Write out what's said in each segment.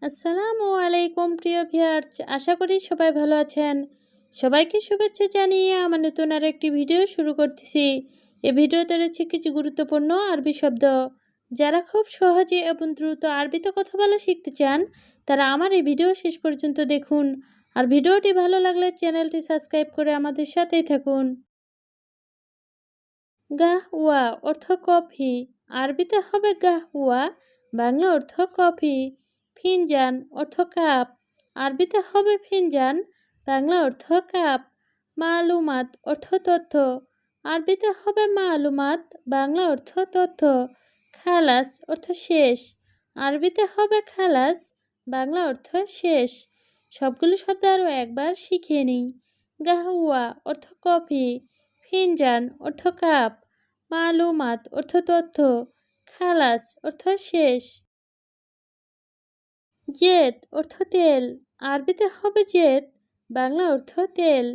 আসসালামু আলাইকুম প্রিয় ভিউয়ার্স, আশা করি সবাই ভালো আছেন। সবাইকে শুভেচ্ছা জানিয়ে আমার নতুন আর একটি ভিডিও শুরু করতেছি। এই ভিডিওতে রয়েছে কিছু গুরুত্বপূর্ণ আরবি শব্দ। যারা খুব সহজে এবং দ্রুত আরবিতে কথা বলা শিখতে চান, তারা আমার এই ভিডিও শেষ পর্যন্ত দেখুন। আর ভিডিওটি ভালো লাগলে চ্যানেলটি সাবস্ক্রাইব করে আমাদের সাথেই থাকুন। গাহওয়া অর্থ কফি, আরবিতে হবে গাহওয়া, বাংলা অর্থ কফি। ফিনজান অর্থ কাপ, আরবিতে হবে ফিনজান, বাংলা অর্থ কাপ। মালুমাত অর্থ তথ্য, আরবিতে হবে মালুমাত, বাংলা অর্থ তথ্য। খালাস অর্থ শেষ, আরবিতে হবে খালাস, বাংলা অর্থ শেষ। সবগুলো শব্দ আরও একবার শিখিয়ে নিই। গাহওয়া অর্থ কফি, ফিনজান অর্থ কাপ, মালুমাত অর্থ তথ্য, খালাস অর্থ শেষ। জেত অর্থ তেল, আরবিতে হবে জেত, বাংলা অর্থ তেল।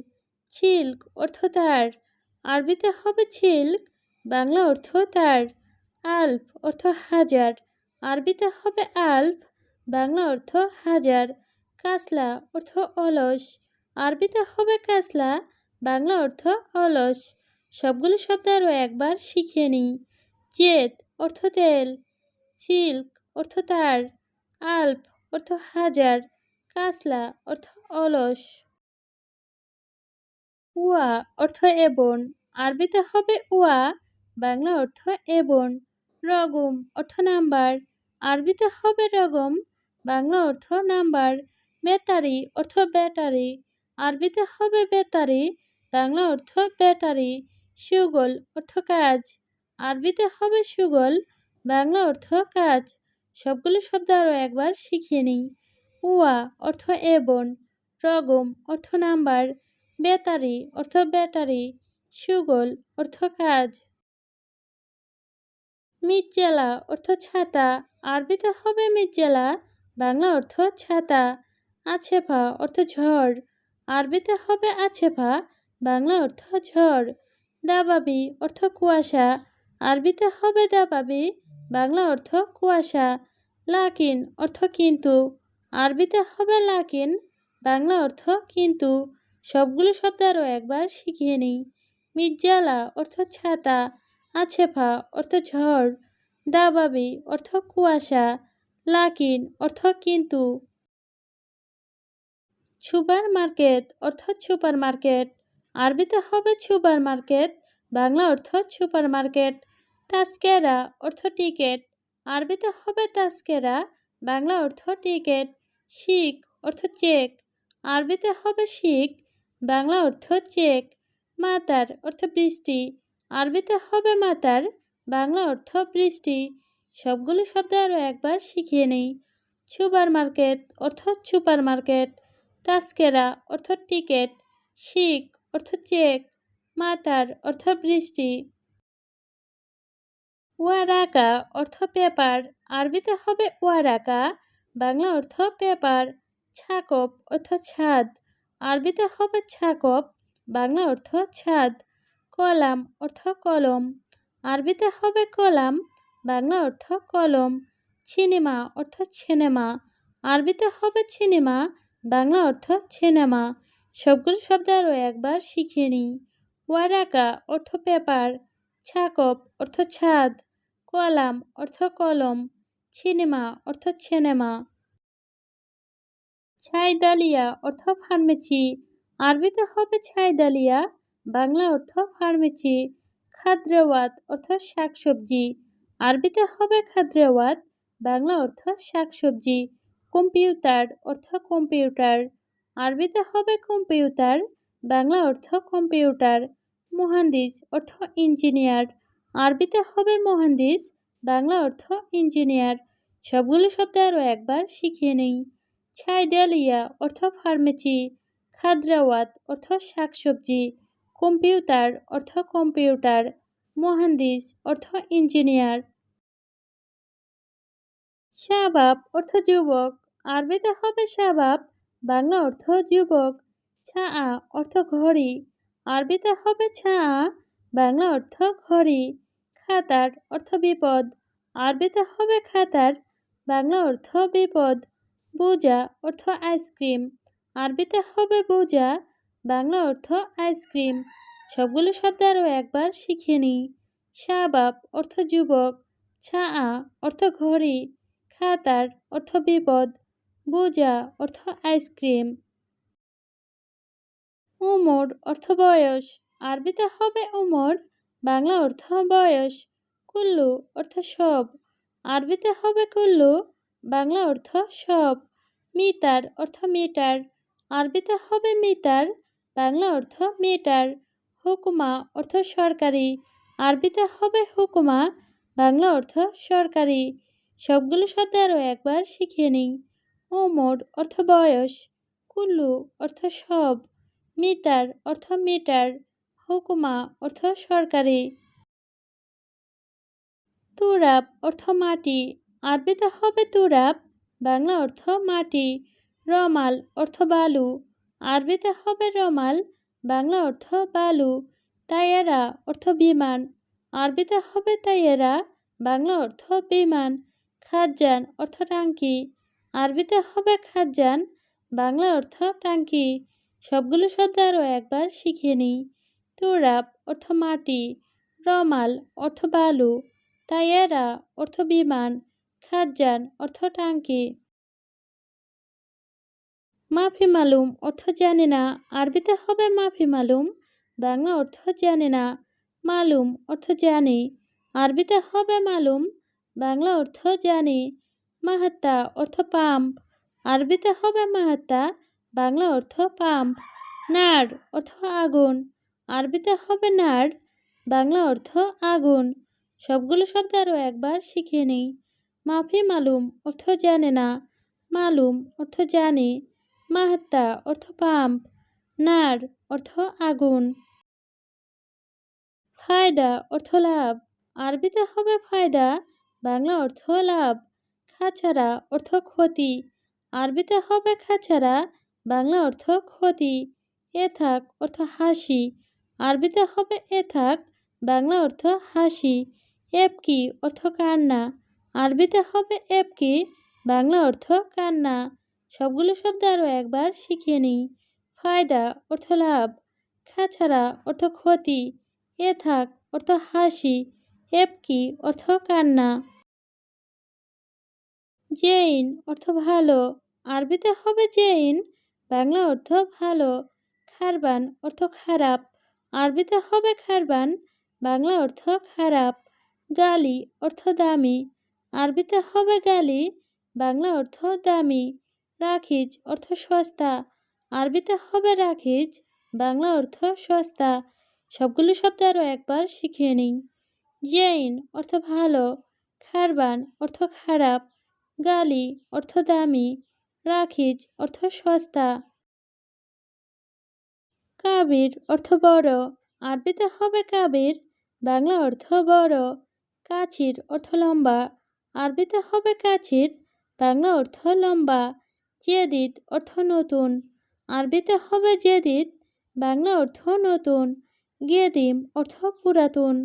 ছিল্ক অর্থ তার, আরবিতে হবে ছিল্ক, বাংলা অর্থ তার। আলফ অর্থ হাজার, আরবিতে হবে আলফ, বাংলা অর্থ হাজার। কাসলা অর্থ অলস, আরবিতে হবে কাসলা, বাংলা অর্থ অলস। সবগুলো শব্দ আরও একবার শিখিয়ে নিই। জেত অর্থ তেল, সিল্ক অর্থ তার, আলফ অর্থ হাজার, কাসলা অর্থ অলস। উয়া অর্থ এবন, আরবিতে হবে উয়া, বাংলা অর্থ এবন। রগম অর্থ নাম্বার, আরবিতে হবে রগম, বাংলা অর্থ নাম্বার। বেতারি অর্থ ব্যাটারি, আরবিতে হবে বেতারি, বাংলা অর্থ ব্যাটারি। সুগল অর্থ কাজ, আরবিতে হবে সুগল, বাংলা অর্থ কাজ। সবগুলো শব্দ আরও একবার শিখিয়ে নিই। উয়া অর্থ এবন, রগম অর্থ নাম্বার, বেতারি অর্থ ব্যাটারি, সুগল অর্থ কাজ। মির্জালা অর্থ ছাতা, আরবিতে হবে মির্জালা, বাংলা অর্থ ছাতা। আছেফা অর্থ ঝড়, আরবিতে হবে আছেফা, বাংলা অর্থ ঝড়। দাবাবি অর্থ কুয়াশা, আরবিতে হবে দাবাবি, বাংলা অর্থ কুয়াশা। লাকিন অর্থ কিন্তু, আরবিতে হবে লাকিন, বাংলা অর্থ কিন্তু। সবগুলো শব্দ আরও একবার শিখিয়ে নিই। মির্জালা অর্থ ছাতা, আছেফা অর্থ ঝড়, দাবাবি অর্থ কুয়াশা, লাকিন অর্থ কিন্তু। সুপার মার্কেট অর্থ সুপার মার্কেট, আরবিতে হবে সুপার মার্কেট, বাংলা অর্থ সুপার মার্কেট। তাস্কেরা অর্থ টিকেট, আরবিতে হবে তাস্কেরা, বাংলা অর্থ টিকেট। শিক অর্থ চেক, আরবিতে হবে শিক, বাংলা অর্থ চেক। মাতার অর্থ বৃষ্টি, আরবিতে হবে মাতার, বাংলা অর্থ বৃষ্টি। সবগুলো শব্দ আরও একবার শিখিয়ে নেই। সুপার মার্কেট অর্থ সুপার মার্কেট, তাস্কেরা অর্থ টিকেট, শিক অর্থ চেক, মাতার অর্থ বৃষ্টি। ওয়ারাকা অর্থ পেপার, আরবিতে হবে ওয়ারাকা, বাংলা অর্থ পেপার। ছাকপ অর্থ ছাদ, আরবিতে হবে ছাকপ, বাংলা অর্থ ছাদ। কলাম অর্থ কলম, আরবিতে হবে কলাম, বাংলা অর্থ কলম। সিনেমা অর্থ সিনেমা, আরবিতে হবে সিনেমা, বাংলা অর্থ সিনেমা। সবগুলো শব্দ আরও একবার শিখিয়ে নিই। ওয়ারাকা অর্থ পেপার, ছাকপ অর্থ ছাদ, কলাম অর্থ কলম, সিনেমা অর্থ সিনেমা। ছাইদালিয়া অর্থ ফার্মেসি, আরবিতে হবে ছাইদালিয়া, বাংলা অর্থ ফার্মেসি। খাদ্রেওয়াত অর্থ শাকসবজি, আরবিতে হবে খাদ্রেওয়াত, বাংলা অর্থ শাকসবজি। কম্পিউটার অর্থ কম্পিউটার, আরবিতে হবে কম্পিউটার, বাংলা অর্থ কম্পিউটার। মুহান্দিস অর্থ ইঞ্জিনিয়ার, আরবিতে হবে মুহান্দিস, বাংলা অর্থ ইঞ্জিনিয়ার। সবগুলো শব্দ আরও একবার শিখিয়ে নেই। ছাইদালিয়া অর্থ ফার্মেসি, খাদ্রাওয়াত অর্থ শাকসবজি, কম্পিউটার অর্থ কম্পিউটার, মুহান্দিস অর্থ ইঞ্জিনিয়ার। শাবাব অর্থ যুবক, আরবিতে হবে শাবাব, বাংলা অর্থ যুবক। ছা অর্থ ঘড়ি, আরবিতে হবে ছা, বাংলা অর্থ ঘড়ি। খাতার অর্থ বিপদ, আরবিতে হবে খাতার, বাংলা অর্থ বিপদ। বুজা অর্থ আইসক্রিম, আরবিতে হবে বুজা, বাংলা অর্থ আইসক্রিম। সবগুলো শব্দ আরও একবার শিখে নিই। শাবাব অর্থ যুবক, ছাআ অর্থ ঘড়ি, খাতার অর্থ বিপদ, বুজা অর্থ আইসক্রিম। উমর অর্থ বয়স, আরবিতে হবে উমর, বাংলা অর্থ বয়স। কুল্লু অর্থ সব, আরবিতে হবে কুল্লু, বাংলা অর্থ সব। মিটার অর্থ মিটার, আরবিতে হবে মিটার, বাংলা অর্থ মিটার। হুকুমা অর্থ সরকারি, আরবিতে হবে হুকুমা, বাংলা অর্থ সরকারি। সবগুলো শব্দ আরও একবার শিখিয়ে নিই। উমর অর্থ বয়স, কুল্লু অর্থ সব, মিটার অর্থ মিটার, হুকুমা অর্থ সরকারি। তুরাব অর্থ মাটি, আরবিতে হবে তুরাব, বাংলা অর্থ মাটি। রমাল অর্থ বালু, আরবিতে হবে রমাল, বাংলা অর্থ বালু। তাইয়েরা অর্থ বিমান, আরবিতে হবে তাইয়েরা, বাংলা অর্থ বিমান। খাজ্জান অর্থ টাঙ্কি, আরবিতে হবে খাজ্জান, বাংলা অর্থ টাঙ্কি। সবগুলো শব্দ আরও একবার শিখিয়ে নিই। তুরাব অর্থ মাটি, রমাল অর্থ বালু, তাইয়েরা অর্থ বিমান, খাজ্জান অর্থ টাঙ্কি। মাফি মালুম অর্থ জানি না, আরবিতে হবে মাফি মালুম, বাংলা অর্থ জানি না। মালুম অর্থ জানি, আরবিতে হবে মালুম, বাংলা অর্থ জানি। মাহাত্তা অর্থ পাম্প, আরবিতে হবে মাহাত্তা, বাংলা অর্থ পাম্প। নাড় অর্থ আগুন, আরবিতে হবে নাড়, বাংলা অর্থ আগুন। সবগুলো শব্দ আরও একবার শিখিয়ে নিই। মাফি মালুম অর্থ জানে না, মালুম অর্থ জানি, মাহাত্তা অর্থ পাম্প, নার অর্থ আগুন। ফায়দা অর্থ লাভ, আরবিতে হবে ফায়দা, বাংলা অর্থ লাভ। খাছাড়া অর্থ ক্ষতি, আরবিতে হবে খাছাড়া, বাংলা অর্থ ক্ষতি। এথাক অর্থ হাসি, আরবিতে হবে এথাক, বাংলা অর্থ হাসি। এবকি অর্থ কান্না, আরবিতে হবে এবকি, বাংলা অর্থ কান্না। সবগুলো শব্দ আরও একবার শিখিয়ে নিই। ফায়দা অর্থ লাভ, খাছাড়া অর্থ ক্ষতি, এথাক অর্থ হাসি, এবকি অর্থ কান্না। জেইন অর্থ ভালো, আরবিতে হবে জেইন, বাংলা অর্থ ভালো। খারবান অর্থ খারাপ, আরবিতে হবে খারবান, বাংলা অর্থ খারাপ। গালি অর্থ দামি, আরবিতে হবে গালি, বাংলা অর্থ দামি। রাখিজ অর্থ সস্তা, আরবিতে হবে রাখিজ, বাংলা অর্থ সস্তা। সবগুলো শব্দ আরও একবার শিখিয়ে নিই। জেইন অর্থ ভালো, খারবান অর্থ খারাপ, গালি অর্থ দামি, রাখিজ অর্থ সস্তা। কাবির অর্থ বড়, আরবিতে হবে কাবির, বাংলা অর্থ বড়। কাচির অর্থ লম্বা, আরবিতে হবে কাচির, বাংলা অর্থ লম্বা। জেদিদ অর্থ নতুন, আরবিতে হবে জেদিদ, বাংলা অর্থ নতুন। গেদিম অর্থ পুরাতন,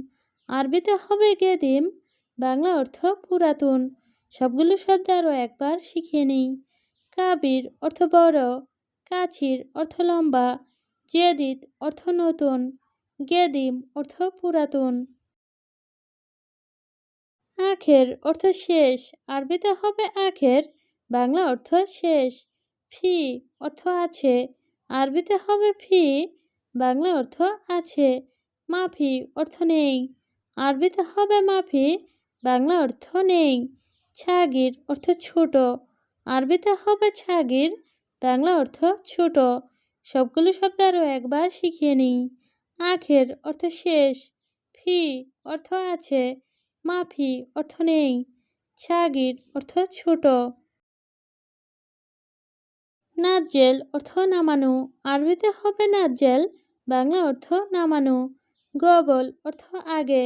আরবিতে হবে গেদিম, বাংলা অর্থ পুরাতন। সবগুলো শব্দ আরও একবার শিখিয়ে নিই। কাবির অর্থ বড়, কাচির অর্থ লম্বা, জেদিদ অর্থ নতুন, গেদিম অর্থ পুরাতন। আখের অর্থ শেষ, আরবিতে হবে আখের, বাংলা অর্থ শেষ। ফি অর্থ আছে, আরবিতে হবে ফি, বাংলা অর্থ আছে। মাফি অর্থ নেই, আরবিতে হবে মাফি, বাংলা অর্থ নেই। ছাগির অর্থ ছোট, আরবিতে হবে ছাগির, বাংলা অর্থ ছোট। সবগুলো শব্দ আরও একবার শিখিয়ে নিই। আখের অর্থ শেষ, ফি অর্থ আছে, মাফি অর্থ নেই, ছাগির অর্থ ছোট। নাজ্জেল অর্থ নামানো, আরবিতে হবে নাজ্জেল, বাংলা অর্থ নামানো। গবল অর্থ আগে,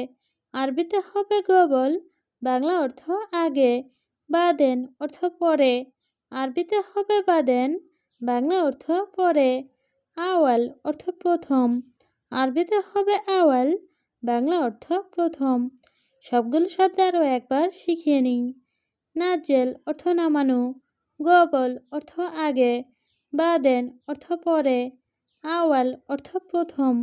আরবিতে হবে গবল, বাংলা অর্থ আগে। বাদেন অর্থ পরে, আরবিতে হবে বাদেন, বাংলা অর্থ পরে। আওয়াল অর্থ প্রথম, আরবিতে হবে আওয়াল, বাংলা অর্থ প্রথম। সবগুলো শব্দ আরও একবার শিখিয়ে নিই। নাজ্জেল অর্থ নামানো, গবল অর্থ আগে, বাদেন অর্থ পরে, আওয়াল অর্থ প্রথম।